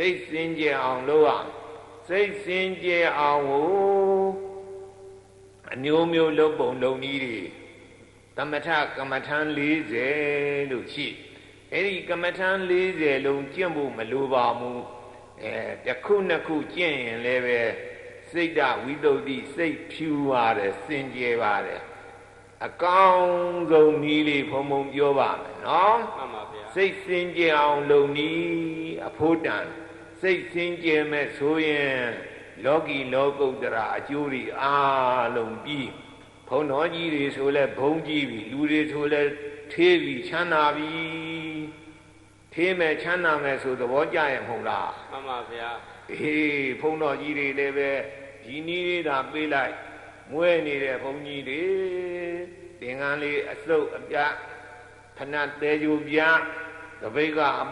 စိတ်စင်ကြယ်အောင်လုပ်ရစိတ်စင်ကြယ်အောင်ကိုအမျိုးမျိုးလုပ်ပုံလုပ်နည်းတွေသမထကမ္မထံ40လို့ရှိအဲ့ဒီကမ္မထံ40လုံးကျင့်ဖို့မလိုပါဘူးတစ်ခုနှစ်ခုကျင့်ရင်လည်းပဲစိတ်ဓဝိသုဒ္ဓိစိတ်ဖြူပါတယ်စင်ကြယ်ပါတယ်အကောင်းဆုံးနည်းလေးဘုံဘုံပြောပါမယ်နော်မှန်ပါဗျာစိတ်စင်ကြယ်အောင်လုပ်နည်းအဖို့တန်စိတ်စင်ကြယ်မဲ့ဆိုရင်လောကီလောကုတ္တရာအကျိုးတွေအားလုံးပြီးဘုံတော်ကြီးတွေဆိုလဲဘုံကြီးပြီလူတွေဆိုလဲထေးပြီးချမ်းသာပြီထေးမဲ့ချမ်းသာမဲ့ဆိုသဘောကျရဲ့မဟုတ်လားမှန်ပါဗျာအေးဘုံတော်ကြီးတွေလည်းပဲဒီနည်းလေးသာပေးလိုက်မွဲနေတဲ့ဘုံကြီးတွေသင်္ကန်းလေးအစုပ်အပြတ်ဖဏတဲကြိုပြတပိတ်ကအ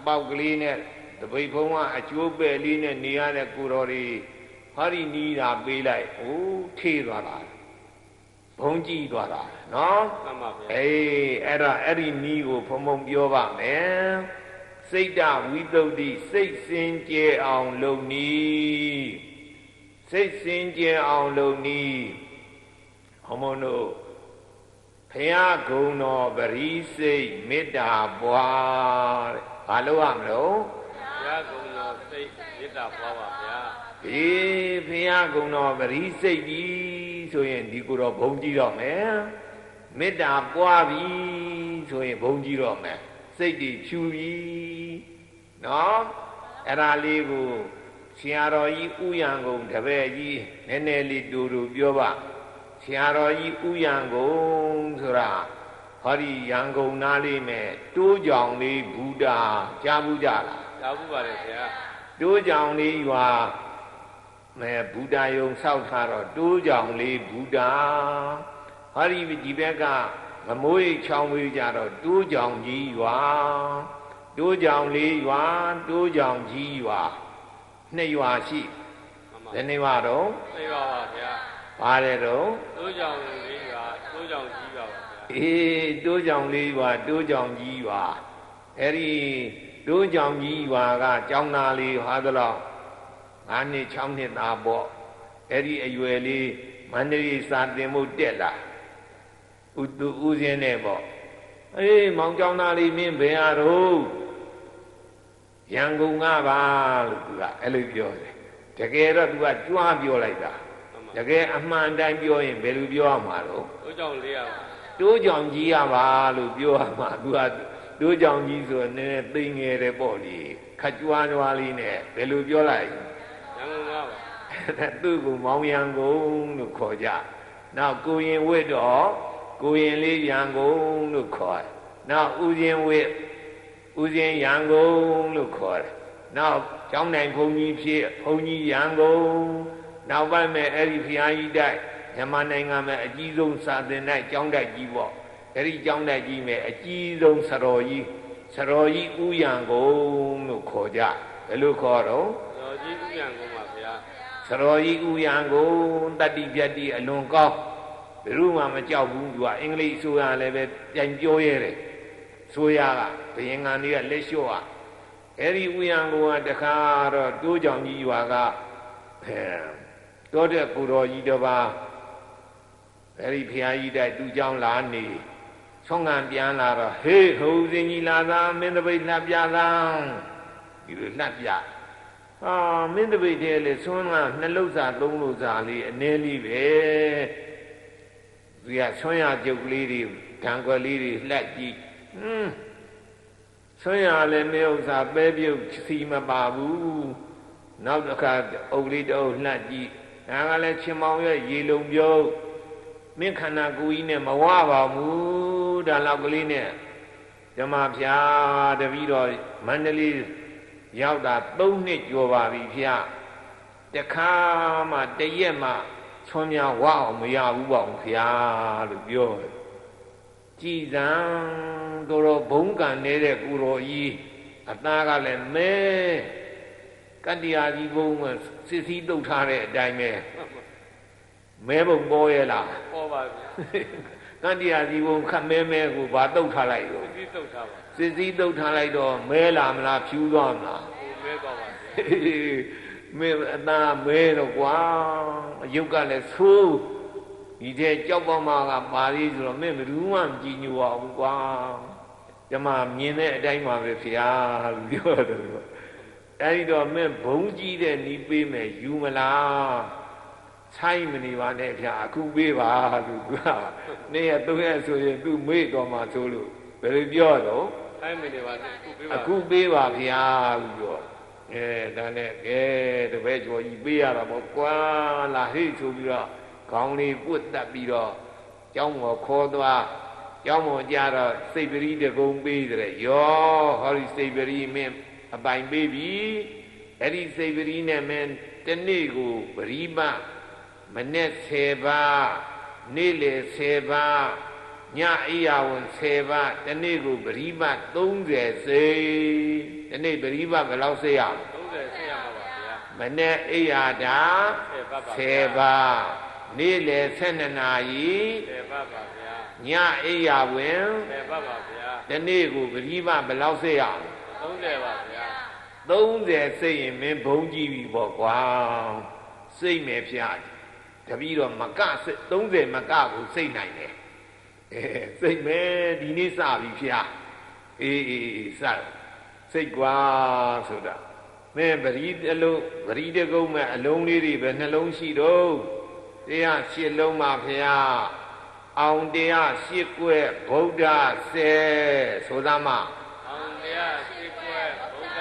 ပေါက်ကလေးနဲ့တပိတ်ဘုံကအကျိုးပဲ့လေးနဲ့နေရတဲ့ကိုတော်တွေဟာဒီနီးတာပေးလိုက်အိုးထေးသွားတာဘုံကြည့်သွားတာနော်မှန်ပါဗျာအေးအဲ့ဒီနီးကိုဘုံဘုံပြောပါမယ်စိတ်ဓဝိသုဒ္ဓိစိတ်စင်ကြယ်အောင်လုပ်နည်းစိတ်စင်ကြယ်အောင်လုပ်နည်းဟောမတို့ဘုရားဂုဏ်တော်ပရိစိတ်မေတ္တာပွားတဲ့ဘာလို့ရမလို့ဘုရားဂုဏ်တော်စိတ်မေတ္တာပွားပါဗျာအေးဘုရားဂုဏ်တော်ပရိစိတ်ဒီဆိုရင်ဒီကိုတော့ဘုံကြည့်တော့မယ်မေတ္တာပွားပြီဆိုရင်ဘုံကြည့်တော့မယ်စိတ်တွေဖြူပြီနော်အဲ့ဒါလေးကိုဆရာတော်ကြီးဥယျံကုန်တပည့်ကြီးနည်းနည်းလေးတူတူပြောပါဆရာတော်ကြီးဥယျံကုန်ဆိုတာဟောဒီရန်ကုန်သားလေးနဲ့တိုးကြောင်လေးဘုဒ္ဓကြားဘူးကြလားကြားဘူးပါတယ်ဆရာတိုးကြောင်လေးရွာမဲဘုဒ္ဓယုံဆောက်ထားတော့တိုးကြောင်လေးဘုဒ္ဓဟောဒီဒီဘက်ကမမိုးရိပ်ချောင်းဝေးကြတော့တိုးကြောင်ကြီးရွာတိုးကြောင်လေးရွာတိုးကြောင်ကြီးရွာနှစ်ရွာရှိဘယ်နှစ်ရွာတော့နှစ်ရွာပါဗျာပါတယ်တော့တိုးကြောင်လေးရွာတိုးကြောင်ကြီးရွာပါဗျာအေးတိုးကြောင်လေးရွာတိုးကြောင်ကြီးရွာအဲ့ဒီတိုးကြောင်ကြီးရွာကကျောင်းသားလေးဟာသလောက်9နှစ်6နှစ်သားပေါ့အဲ့ဒီအရွယ်လေးမန္တလေးစာသင်ဖို့တက်လာဥစဉ်နဲ့ပေါ့အေးမောင်ကျောင်းသားလေးမင်းဘယ်ဟာတော့ရန်ကုန်ကပါလို့သူကအဲ့လိုပြောတယ်တကယ်တော့သူကကြွားပြောလိုက်တာတကယ်အမှန်တိုင်းပြောရင်ဘယ်လိုပြောရမှာတော့တိုးကြောင်လေးရပါတိုးကြောင်ကြီးရပါလို့ပြောရမှာသူကတိုးကြောင်ကြီးဆိုနည်းနည်းသိငယ်တယ်ပေါ့လေခတ်ကြွားလေးနဲ့ဘယ်လိုပြောလိုက်ရန်ကုန်ကပါသူ့ကိုမောင်ရန်ကုန်လို့ခေါ်ကြနောက်ကိုရင်ဝတ်တော့ကိုရင်လေးရန်ကုန်လို့ခေါ်တယ်နောက်ဦးရင်ဝတ်ဦးစဉ်ရန်ကုန်လို့ခေါ်တယ်နောက်ကျောင်းနိုင်ဘုန်းကြီးဖြစ်ဘုန်းကြီးရန်ကုန်နောက်ပိုင်းမဲ့အဲ့ဒီဘုရားကြီးတိုက်မြန်မာနိုင်ငံမှာအကြီးဆုံးစာသင်တိုက်ကျောင်းတိုက်ကြီးပေါ့အဲ့ဒီကျောင်းတိုက်ကြီးမဲ့အကြီးဆုံးစတော်ကြီးဦးရန်ကုန်လို့ခေါ်ကြဘယ်လိုခေါ်တော့စတော်ကြီးဦးရန်ကုန်ပါဗျာစတော်ကြီးဦးရန်ကုန်တတ္တိပြတ္တိအလွန်ကောင်းဘယ်သူမှမကြောက်ဘူးသူကအင်္ဂလိပ်ဆိုရလည်းပဲပြန်ပြောရတယ်ဆိုရကဘယင်္ဂန်တွေကလက်လျှော့อ่ะအဲ့ဒီဥယျာဉ်ကိုတခါတော့တိုးကြောင်ကြီးရွာကတောတဲ့ကိုတော်ကြီးတစ်ပါးအဲ့ဒီဖျားကြီးတိုက်သူ့ကြောင်းလာနေဆုံးငံပြန်လာတော့ဟေးဟိုဦးစင်ကြီးလာသာမင်းတပိတ်လှပြသာဒီလိုလှပြမင်းတပိတ်ထဲလေဆွမ်းက2လုံးစာ3လုံးစာလေးအနည်းလေးပဲသူကဆွမ်းရကြုတ်ကလေးတွေဓာန်ကွက်လေးတွေလှက်ကြည့်ဆွမ်းရလည်းမင်းဥစ္စာပဲပြုတ်စီမပါဘူးနောက်တစ်ခါအုပ်လေးတအုပ်လှက်ကြည့်ဒါကလည်းချင်းမောင်ရဲ့ရေလုံးပြုတ်မင်းခန္ဓာကိုယ်ကြီးနဲ့မဝပါဘူးဒါလောက်ကလေးနဲ့ဓမ္မဖျားတပည့်တော်မန္တလေးရောက်တာ3နှစ်ကျော်ပါပြီဖျားတခါမှတရက်မှဆွမ်းများဝအောင်မရဘူးပေါ့ဖျားလို့ပြောတယ်ကြည်စံတော်ဘုံကံနေတဲ့ကိုတော်ကြီးအသားကလည်းမဲကတ္တရာကြီးဘုံကစစ်စည်းတုတ်ထားတဲ့အတိုင်းပဲမဲဘုံပေါ်ရဲ့လားပေါ်ပါဗျာကတ္တရာကြီးဘုံခတ်မဲကိုဘာတုတ်ထားလိုက်တော့စစ်စည်းတုတ်ထားပါစစ်စည်းတုတ်ထားလိုက်တော့မဲလာမလားဖြူသွားမလားမဲ သွားပါဗျာမင်းအသားမဲတော့ကွာအယုတ်ကလည်းဆိုးဒီတဲ့ကြောက်ပေါ်မှာကပါလေးဆိုတော့မင်းဘယ်သူမှမကြည်ညိုအောင်ကွာကျမမြင်တဲ့အတိုင်းပါပဲဖေဟာလို့ပြောတယ်အဲဒီတော့မင်းဘုံကြီးတဲ့နီးပေးမယ်ယူမလားဆိုင်မနေပါနဲ့ဗျာအခုပေးပါလို့သူကနေ့ရက်သုံးရက်ဆိုရင်သူမေ့တော်မှာဆိုလို့ဘယ်လိုပြောတော့ဆိုင်မနေပါနဲ့အခုပေးပါဗျာလို့ပြောဒါနဲ့ကဲတပည့်ကျော်ကြီးပေးရတာပေါ့ကွာလာဟိတ်ဆိုပြီးတော့ခေါင်းလေးပွတ်တက်ပြီးတော့ကျောင်းပေါ်ခေါ်သွားကျောင်းပေါ်ကြတော့စိတ်ပရိတကုံပေးတဲ့ရောဟောဒီစိတ်ပရိမင်းအပိုင်ပေးပြီအဲ့ဒီစိတ်ပရိနဲ့မင်းတနေ့ကိုပရိမမနေ့10ပါးနေ့လေ10ပါးညအိယာဝန်10ပါးတနေ့ကိုပရိမ30စိတ်တနေ့ပရိမဘယ်လောက်စိတ်ရ30စိတ်ရမှာပါဗျာမနေ့အိယာတာ10ပါးနေ့လေ12နာရီ10ပါးပါဗျာညအိယာဝင်10ပါးပါဗျာတနေ့ကိုပရိမဘယ်လောက်စိတ်ရ30ပါဗျာ30စိတ်ရင်မင်းဘုံကြည့်ပြီပေါ့ကွာစိတ်မယ်ဖျားတပည့်တော့မကစိတ်30မကကိုစိတ်နိုင်တယ်စိတ်မယ်ဒီနေ့စပြီဖျားအေးစစိတ်ကွာဆိုတာမင်းပရိတလုံးပရိတကုံမဲ့အလုံးလေးတွေပဲနှလုံးရှိတော့တရား8လုံးပါဖျားအောင်တရား8ကွဲဗုဒ္ဓ10ဆိုသမှာအောင်တရား8ကွဲဗုဒ္ဓ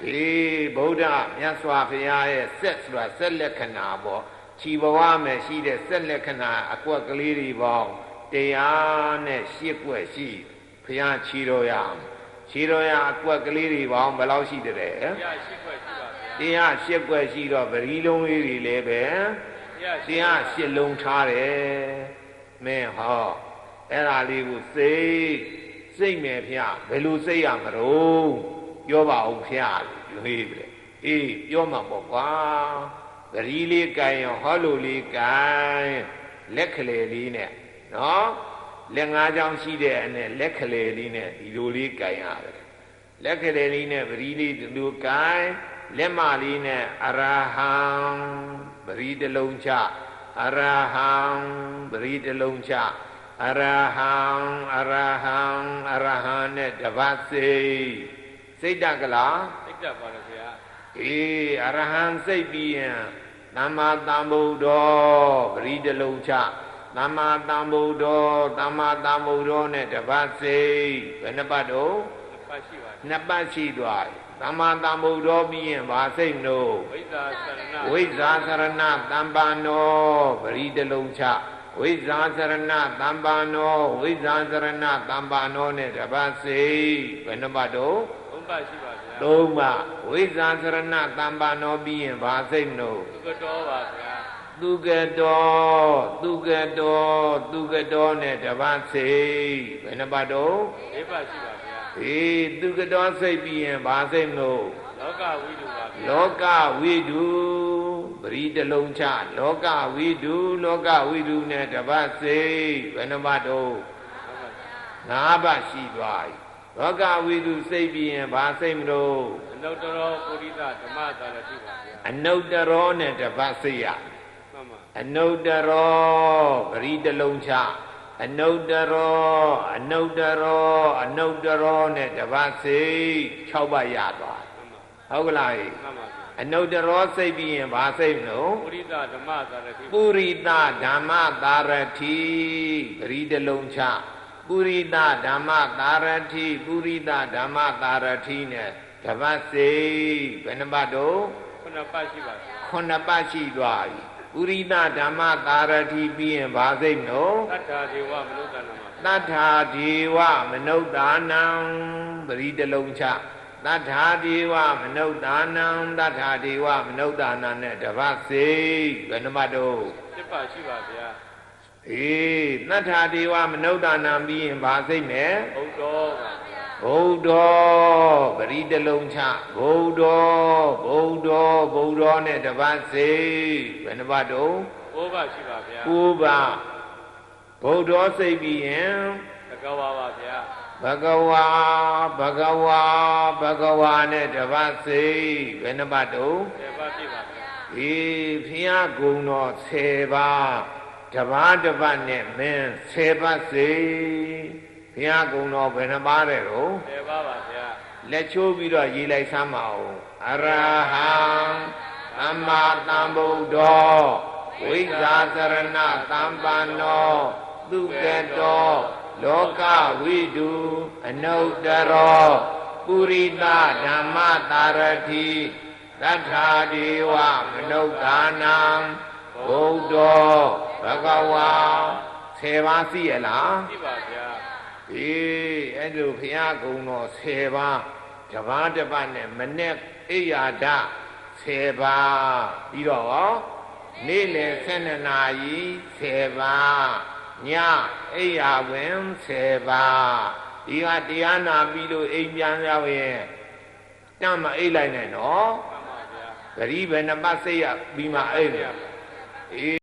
10ဗုဒ္ဓမြတ်စွာဘုရားရဲ့ဆက်ဆိုတာဆက်လက္ခဏာပေါ့ခြီးဘဝမဲ့ရှိတဲ့ဆက်လက္ခဏာအကွက်ကလေးတွေပေါင်းတရားနဲ့8ကွက်ရှိဘုရားခြီးတော်ရခြီးတော်ရအကွက်ကလေးတွေပေါင်းဘယ်လောက်ရှိတဲ့တရား8ကွက်ရှိပါဗျာတရား8ကွက်ရှိတော့ပရိလုံးလေးတွေလည်းပဲတရား8လုံးထားတယ်မင်းဟောအဲ့ဒါလေးကိုစိတ်မယ်ဖျားဘယ်လိုစိတ်ရမလို့ပြောပါဦးဖျားလို့ဟေးပြီအေးပြောမှာပေါ့ကွာဂရီလေးကိုင်ရောဟောလို့လေးကိုင်လက်ကလေးလေးနဲ့နော်လက်၅ချောင်းရှိတဲ့အနဲ့လက်ကလေးလေးနဲ့ဒီလိုလေးကိုင်ရတယ်လက်ကလေးလေးနဲ့ဂရီလေးဒီလိုကိုင်လက်မလေးနဲ့အရဟံဂရီတစ်လုံးချအရဟံဂရီတစ်လုံးချအရဟံအရဟံအရဟံနဲ့တပတ်စိတ်တကလားစိတ်တပါလေခင်ဗျာအေးအရဟံစိတ်ပြီးရင်သမ္မာသမ္ဗုဒ္ဓောပရိတလုံးချသမ္မာသမ္ဗုဒ္ဓောသမ္မာသမ္ဗုဒ္ဓောနဲ့တပတ်စိတ်ဘယ်နှပတ်တော့2ပတ်ရှိပါ2ပတ်ရှိသွားပြီသမ္မာသမ္ဗုဒ္ဓောပြီးရင်ဘာစိတ်နို့ဝိဇ္ဇာသရဏသမ္ပန္နောပရိတလုံးချဝိဇ္ဇာသရဏသမ္ပန္နောဝိဇ္ဇာသရဏသမ္ပန္နောနဲ့တပတ်စိတ်ဘယ်နှပတ်တော့3ပတ်ရှိပါဗျာ3ပတ်ဝိဇ္ဇာသရဏသမ္ပန္နောပြီးရင်ဘာစိတ်နို့သုကတောပါဗျာသုကတောနဲ့တပတ်စိတ်ဘယ်နှပတ်တော့4ပတ်ရှိပါဗျာသုကတောစိတ်ပြီးရင်ဘာစိတ်နို့လောကဝိတုပါဗျာလောကဝိတုပရိတလုံးချလောကဝိတုနဲ့တပတ်စိတ်ဘယ်နှပတ်တော့5ပတ်ရှိသွားပြီလောကဝိတုစိတ်ပြီးရင်ဘာစိတ်မလို့အနုတ္တရောပုရိသဓမ္မသာရတိပါဗျာအနုတ္တရောနဲ့တပတ်စိတ်ရအနုတ္တရောပရိတလုံးချအနုတ္တရောနဲ့တပတ်စိတ်6ပတ်ရသွားဟုတ်ကလားအနုတ္တရောစိတ်ပြီးရင်ဘာစိတ်မလို့ပုရိသဓမ္မသာရတိပုရိသဓမ္မသာရတိပရိတလုံးချပုရိသဓမ္မသာရတိပုရိသဓမ္မသာရတိနဲ့တပတ်စိတ်ဘယ်နှပတ်တော့9ပတ်ရှိပါဗျာ9ပတ်ရှိသွားပြီပုရိသဓမ္မသာရတိပြီးရင်ဘာစိတ်နော်သတ္ထာဒေဝမနုဿာနံသတ္ထာဒေဝမနုဿာနံပရိတလုံးချသတ္ထာဒေဝမနုဿာနံသတ္ထာဒေဝမနုဿာနံနဲ့တပတ်စိတ်ဘယ်နှပတ်တော့7ပတ်ရှိပါဗျာသတ္ထာဒေဝမနုဿာနံပြီးရင်ဘာစိတ်နဲ့ဘုဒ္ဓောပါဘုဒ္ဓောပရိတလုံးချဘုဒ္ဓောနဲ့တပတ်စိတ်ဘယ်နှပတ်တော့9ပတ်ရှိပါဗျာ9ပတ်ဘုဒ္ဓောစိတ်ပြီးရင်တကဝါပါဗျာ ဘဂဝါဘဂဝါဘဂဝါနဲ့တပတ်စိတ်ဘယ်နှပတ်တုံး 10 ပါးပြည့်ပါဗျာ ဒီဖျားကုံတော်10ပါးတပတ်တပတ်နဲ့မင်း10ပတ်စိတ်ဖျားကုံတော်ဘယ်နှပါးတဲ့တော့ 10 ပါးပါဗျာ လက်ချိုးပြီးတော့ရေးလိုက်စမ်းပါဦးအရဟံသမ္မာသမ္ဗုဒ္ဓောဝိဇ္ဇာစရဏသမ္ပန္နောသူကတောလောကဝိတုအနုတ္တရောပုရိသဓမ္မတာရတိသတ္ထာဒေဝမနုဿာနံဘုဒ္ဓောဘဂဝါ10ပါးသိရလား ပြည့်ပါဗျာ အေးအဲ့လိုဘုရားကုံတော်10ပါးတပါးတပတ်နဲ့မနဲ့အိယာဒ10ပါးပြီးတော့နေ့လယ်12နာရီ10ပါးညအိယာဝင်10ပါးဒီကတရားနာပြီးလို့အိမ်ပြန်ရောက်ရင်တမ်းမအိတ်လိုက်နဲ့နော် မှန်ပါဗျာ ဂရီဘယ်နှပတ်စိတ်ရပြီးမှအိတ်တယ်အေး